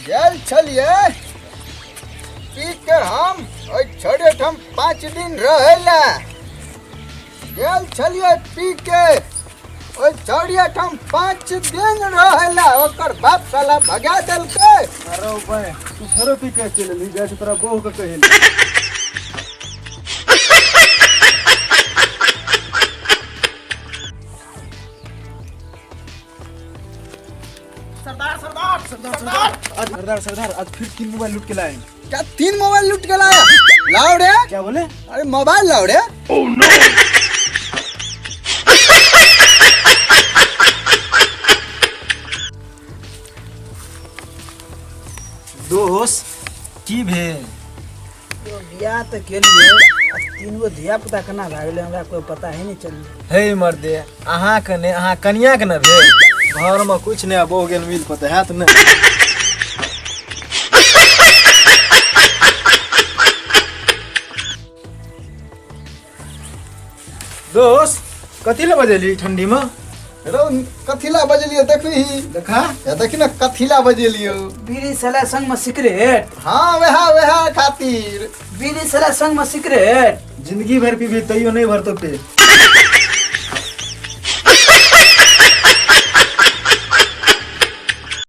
गेल छलिए पी के हम छोड़े हम 5 दिन रहेला गेल छलिए पी के छोड़िए हम 5 दिन रहेला ओकर बाप साला भगा देलके। अरे भाई तू घरो पी के चल ली जैसे तोरा बहू के कहे सरदार आज फिर 3 मोबाइल लूट के लाए। क्या 3 मोबाइल लूट के लाया? लाओ रे। क्या बोले? अरे मोबाइल लाओ रे। Oh no. दोस्त की भेल? बियाह तो के लिए 3 गो धिया पुता केना भए गेलै हमरा कोई पता ही नहीं चल। हे मर्दे अहाँ के ने अहाँ कन्या के न भेल घर में कुछ नहीं बो गेल मिल पता है त नहीं। दोस्त कथी ले बजेली ठंडी में? रो कथिला बजलियो देखी देखा या देखी ना कथिला बजलियो। बीड़ी साला संग में सिगरेट। हाँ वह खातिर बीड़ी साला संग में सिगरेट। जिंदगी भर पीबी तैयो नहीं भरतो पे।